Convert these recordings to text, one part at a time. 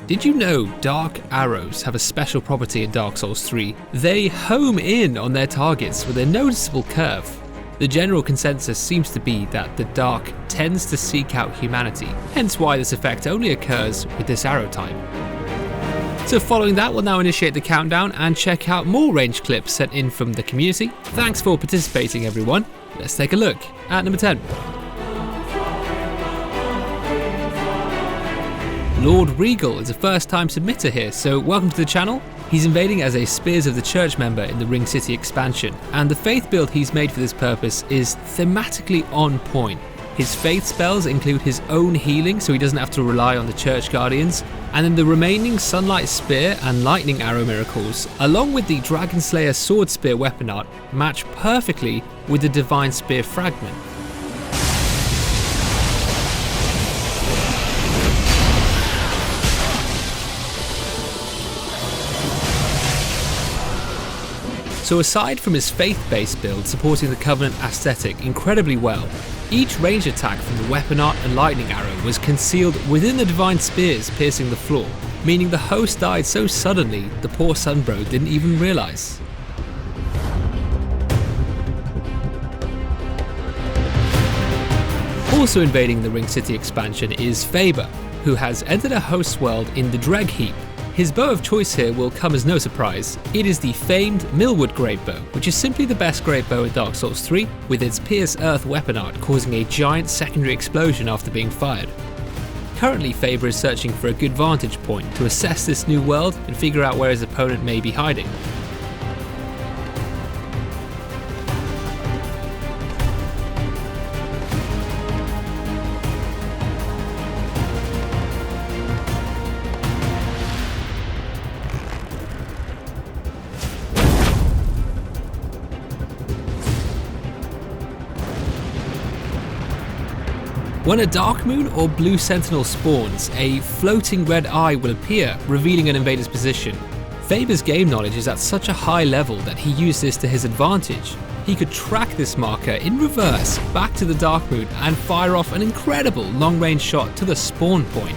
Did you know dark arrows have a special property in Dark Souls 3? They home in on their targets with a noticeable curve. The general consensus seems to be that the dark tends to seek out humanity, hence why this effect only occurs with this arrow type. So following that, we'll now initiate the countdown and check out more range clips sent in from the community. Thanks for participating, everyone. Let's take a look at number 10. Lord Regal is a first-time submitter here, so welcome to the channel. He's invading as a Spears of the Church member in the Ring City expansion, and the faith build he's made for this purpose is thematically on point. His faith spells include his own healing, so he doesn't have to rely on the Church Guardians, and then the remaining Sunlight Spear and Lightning Arrow miracles, along with the Dragon Slayer Sword Spear weapon art, match perfectly with the Divine Spear fragment. So aside from his faith-based build supporting the Covenant aesthetic incredibly well, each range attack from the weapon art and lightning arrow was concealed within the divine spears piercing the floor, meaning the host died so suddenly the poor Sunbro didn't even realise. Also invading the Ring City expansion is Faber, who has entered a host's world in the Dreg Heap. His bow of choice here will come as no surprise. It is the famed Millwood Great Bow, which is simply the best great bow in Dark Souls 3, with its Pierce Earth weapon art causing a giant secondary explosion after being fired. Currently, Faber is searching for a good vantage point to assess this new world and figure out where his opponent may be hiding. When a Dark Moon or Blue Sentinel spawns, a floating red eye will appear, revealing an invader's position. Faber's game knowledge is at such a high level that he used this to his advantage. He could track this marker in reverse back to the Dark Moon and fire off an incredible long-range shot to the spawn point.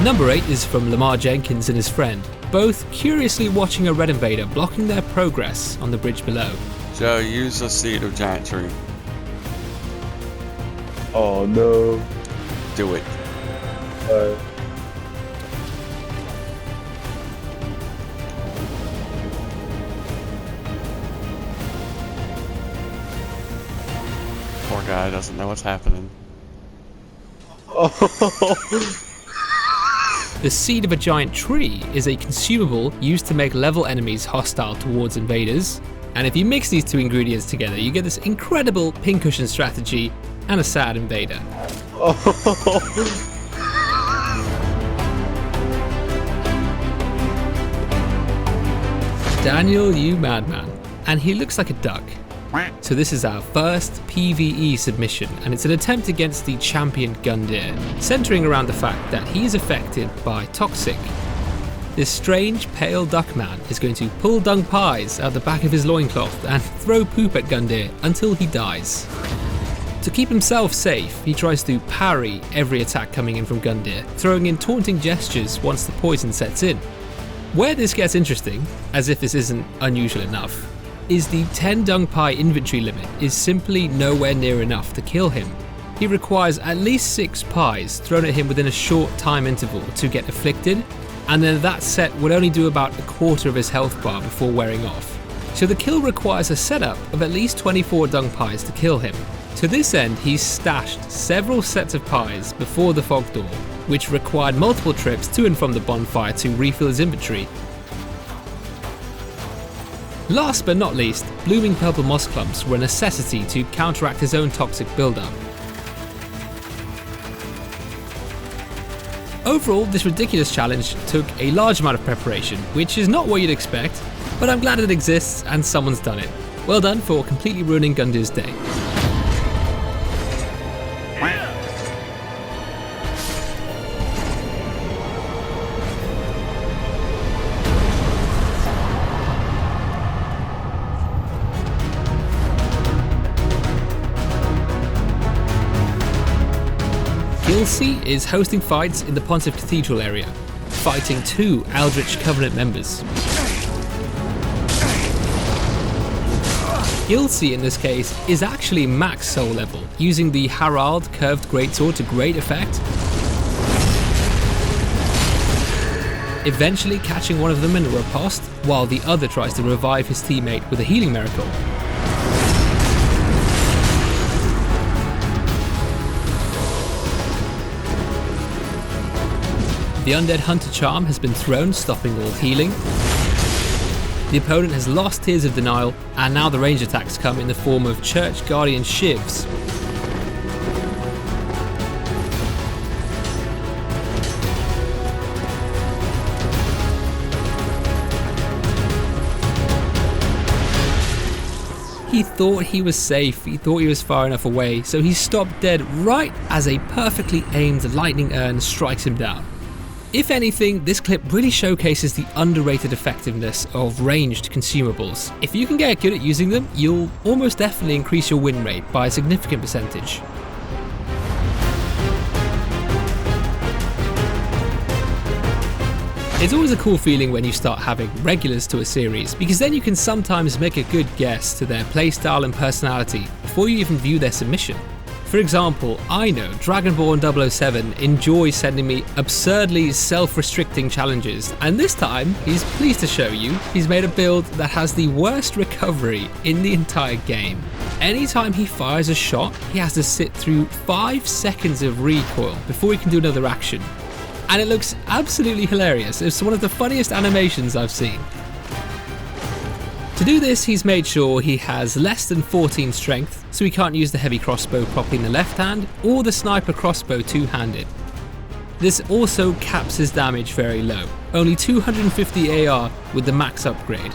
Number 8 is from Lamar Jenkins and his friend, both curiously watching a red invader blocking their progress on the bridge below. Joe, use the Seed of Giant Tree. Oh no. Do it. Poor guy doesn't know what's happening. Oh. The Seed of a Giant Tree is a consumable used to make level enemies hostile towards invaders, and if you mix these two ingredients together you get this incredible pincushion strategy and a sad invader. Daniel, you madman. And he looks like a duck. So this is our first PvE submission, and it's an attempt against the champion Gundyr, centering around the fact that he is affected by Toxic. This strange pale duck man is going to pull dung pies out the back of his loincloth and throw poop at Gundyr until he dies. To keep himself safe, he tries to parry every attack coming in from Gundyr, throwing in taunting gestures once the poison sets in. Where this gets interesting, as if this isn't unusual enough, is the 10 dung pie inventory limit is simply nowhere near enough to kill him. He requires at least 6 pies thrown at him within a short time interval to get afflicted, and then that set would only do about a quarter of his health bar before wearing off. So the kill requires a setup of at least 24 dung pies to kill him. To this end, he's stashed several sets of pies before the fog door, which required multiple trips to and from the bonfire to refill his inventory. Last but not least, blooming purple moss clumps were a necessity to counteract his own toxic buildup. Overall, this ridiculous challenge took a large amount of preparation, which is not what you'd expect, but I'm glad it exists and someone's done it. Well done for completely ruining Gundyr's day. Gilsey is hosting fights in the Pontiff Cathedral area, fighting 2 Eldritch Covenant members. Gilsey in this case is actually max soul level, using the Harald curved greatsword to great effect, eventually catching one of them in a riposte, while the other tries to revive his teammate with a healing miracle. The Undead Hunter charm has been thrown, stopping all healing. The opponent has lost Tears of Denial, and now the range attacks come in the form of Church Guardian Shivs. He thought he was safe, he thought he was far enough away, so he stopped dead right as a perfectly aimed lightning urn strikes him down. If anything, this clip really showcases the underrated effectiveness of ranged consumables. If you can get good at using them, you'll almost definitely increase your win rate by a significant percentage. It's always a cool feeling when you start having regulars to a series, because then you can sometimes make a good guess to their playstyle and personality before you even view their submission. For example, I know Dragonborn 007 enjoys sending me absurdly self-restricting challenges, and this time he's pleased to show you he's made a build that has the worst recovery in the entire game. Anytime he fires a shot, he has to sit through 5 seconds of recoil before he can do another action. And it looks absolutely hilarious. It's one of the funniest animations I've seen. To do this, he's made sure he has less than 14 strength, so he can't use the heavy crossbow properly in the left hand, or the sniper crossbow two-handed. This also caps his damage very low, only 250 AR with the max upgrade.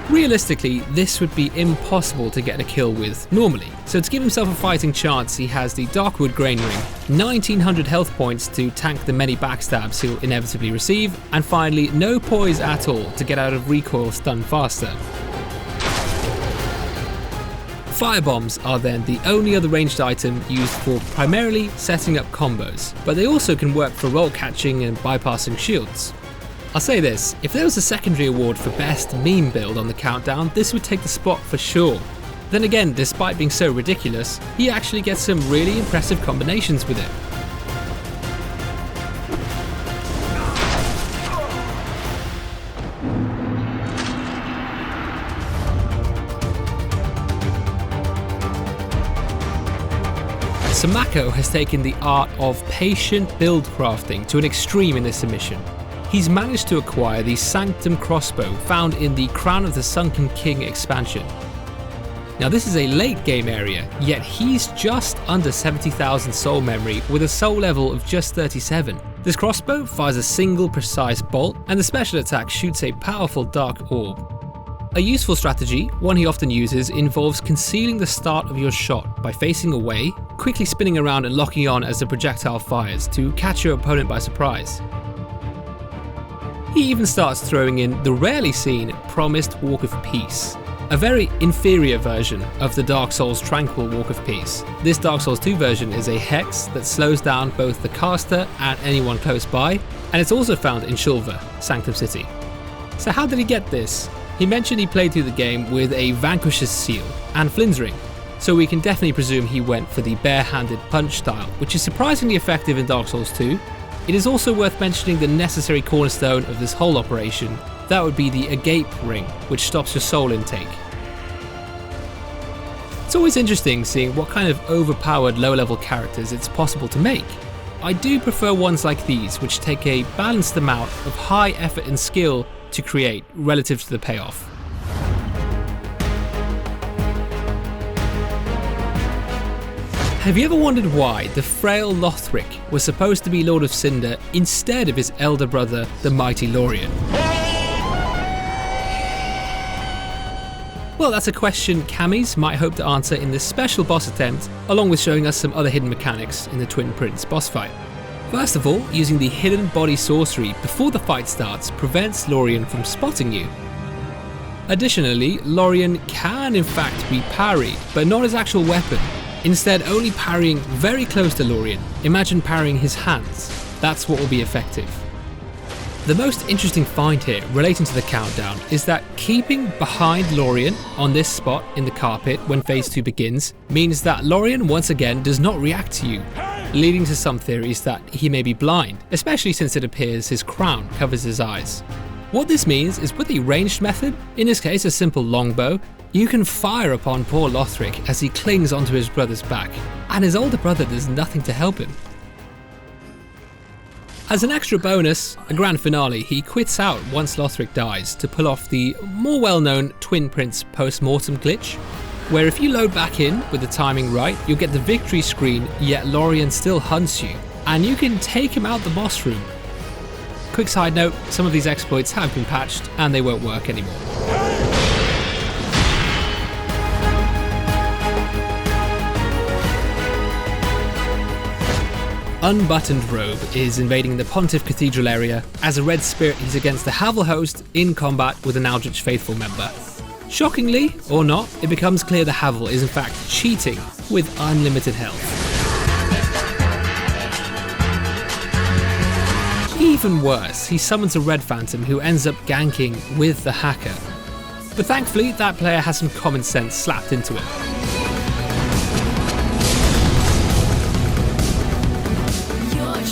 Realistically, this would be impossible to get a kill with normally, so to give himself a fighting chance, he has the Darkwood Grain Ring, 1900 health points to tank the many backstabs he'll inevitably receive, and finally no poise at all to get out of recoil stun faster. Firebombs are then the only other ranged item used for primarily setting up combos, but they also can work for roll catching and bypassing shields. I'll say this, if there was a secondary award for best meme build on the countdown, this would take the spot for sure. Then again, despite being so ridiculous, he actually gets some really impressive combinations with it. Samako has taken the art of patient build crafting to an extreme in this submission. He's managed to acquire the Sanctum crossbow found in the Crown of the Sunken King expansion. Now this is a late game area, yet he's just under 70,000 soul memory with a soul level of just 37. This crossbow fires a single precise bolt, and the special attack shoots a powerful dark orb. A useful strategy, one he often uses, involves concealing the start of your shot by facing away, quickly spinning around and locking on as the projectile fires to catch your opponent by surprise. He even starts throwing in the rarely seen Promised Walk of Peace, a very inferior version of the Dark Souls Tranquil Walk of Peace. This Dark Souls 2 version is a hex that slows down both the caster and anyone close by, and it's also found in Shulva, Sanctum City. So how did he get this? He mentioned he played through the game with a Vanquisher's Seal and Flynn's Ring, so we can definitely presume he went for the bare-handed punch style, which is surprisingly effective in Dark Souls 2. It is also worth mentioning the necessary cornerstone of this whole operation. That would be the Agape Ring, which stops your soul intake. It's always interesting seeing what kind of overpowered low-level characters it's possible to make. I do prefer ones like these, which take a balanced amount of high effort and skill to create relative to the payoff. Have you ever wondered why the frail Lothric was supposed to be Lord of Cinder instead of his elder brother, the mighty Lorien? Well, that's a question Camis might hope to answer in this special boss attempt, along with showing us some other hidden mechanics in the Twin Prince boss fight. First of all, using the hidden body sorcery before the fight starts prevents Lorien from spotting you. Additionally, Lorien can in fact be parried, but not his actual weapon. Instead, only parrying very close to Lorien. Imagine parrying his hands. That's what will be effective. The most interesting find here relating to the countdown is that keeping behind Lorien on this spot in the carpet when phase 2 begins means that Lorien once again does not react to you, leading to some theories that he may be blind, especially since it appears his crown covers his eyes. What this means is with a ranged method, in this case a simple longbow, you can fire upon poor Lothric as he clings onto his brother's back, and his older brother does nothing to help him. As an extra bonus, a grand finale, he quits out once Lothric dies to pull off the more well-known Twin Prince post-mortem glitch, where if you load back in with the timing right, you'll get the victory screen, yet Lorien still hunts you, and you can take him out the boss room. Quick side note, some of these exploits have been patched and they won't work anymore. Unbuttoned Robe is invading the Pontiff Cathedral area. As a red spirit, he's against the Havel host in combat with an Aldrich Faithful member. Shockingly, or not, it becomes clear the Havel is in fact cheating with unlimited health. Even worse, he summons a Red Phantom who ends up ganking with the hacker. But thankfully, that player has some common sense slapped into him.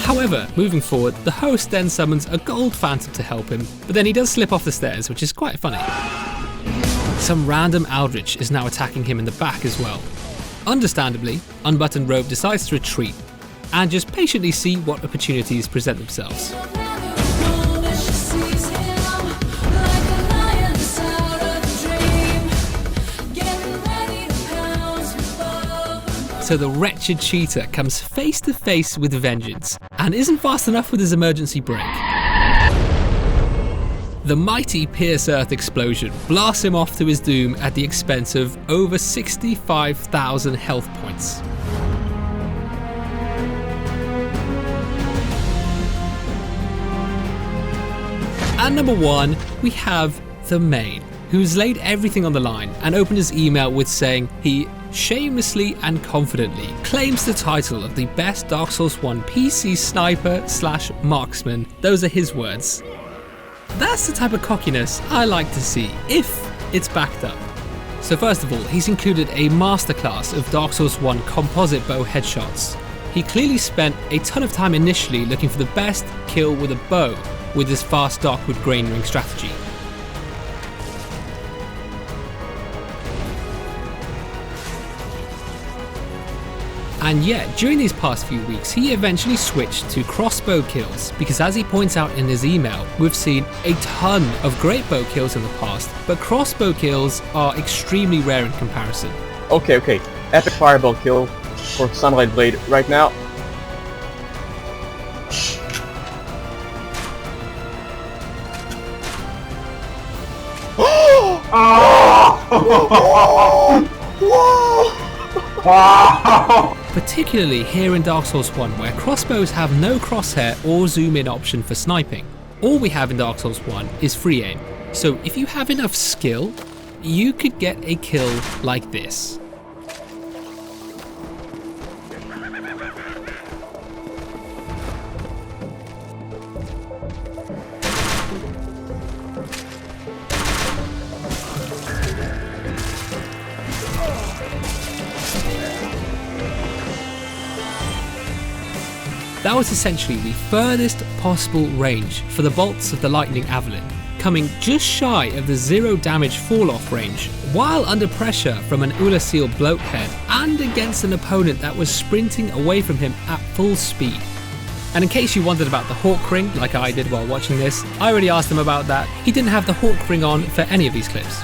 However, moving forward, the host then summons a Gold Phantom to help him, but then he does slip off the stairs, which is quite funny. Some random Aldrich is now attacking him in the back as well. Understandably, Unbuttoned Robe decides to retreat and just patiently see what opportunities present themselves. So the wretched cheater comes face to face with vengeance and isn't fast enough with his emergency brake. The mighty Pierce Earth explosion blasts him off to his doom at the expense of over 65,000 health points. At number 1, we have the Main, who's laid everything on the line and opened his email with saying he shamelessly and confidently claims the title of the best Dark Souls 1 PC sniper/marksman. Those are his words. That's the type of cockiness I like to see, if it's backed up. So first of all, he's included a masterclass of Dark Souls 1 composite bow headshots. He clearly spent a ton of time initially looking for the best kill with a bow with his fast Darkwood grain ring strategy. And yet, during these past few weeks, he eventually switched to crossbow kills, because as he points out in his email, we've seen a ton of great bow kills in the past, but crossbow kills are extremely rare in comparison. Okay. Epic fireball kill for SunlightBlade right now. Particularly here in Dark Souls 1, where crossbows have no crosshair or zoom in option for sniping. All we have in Dark Souls 1 is free aim, so if you have enough skill, you could get a kill like this. That was essentially the furthest possible range for the bolts of the Lightning Avalon, coming just shy of the 0 damage fall-off range, while under pressure from an Ulasil bloathead and against an opponent that was sprinting away from him at full speed. And in case you wondered about the Hawk Ring, like I did while watching this, I already asked him about that. He didn't have the Hawk Ring on for any of these clips.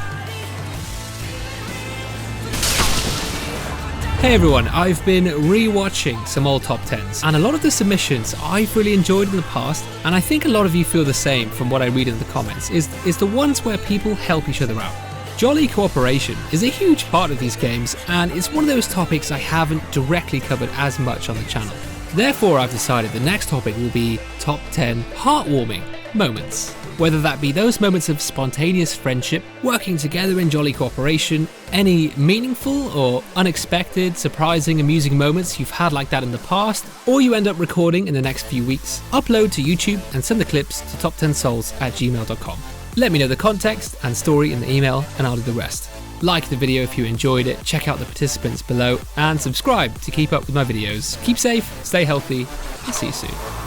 Hey everyone, I've been re-watching some old top 10s, and a lot of the submissions I've really enjoyed in the past, and I think a lot of you feel the same from what I read in the comments, is the ones where people help each other out. Jolly cooperation is a huge part of these games, and it's one of those topics I haven't directly covered as much on the channel. Therefore, I've decided the next topic will be top 10 heartwarming moments. Whether that be those moments of spontaneous friendship, working together in jolly cooperation, any meaningful or unexpected, surprising, amusing moments you've had like that in the past, or you end up recording in the next few weeks, upload to YouTube and send the clips to top10souls@gmail.com. Let me know the context and story in the email and I'll do the rest. Like the video if you enjoyed it, check out the participants below, and subscribe to keep up with my videos. Keep safe, stay healthy, and see you soon.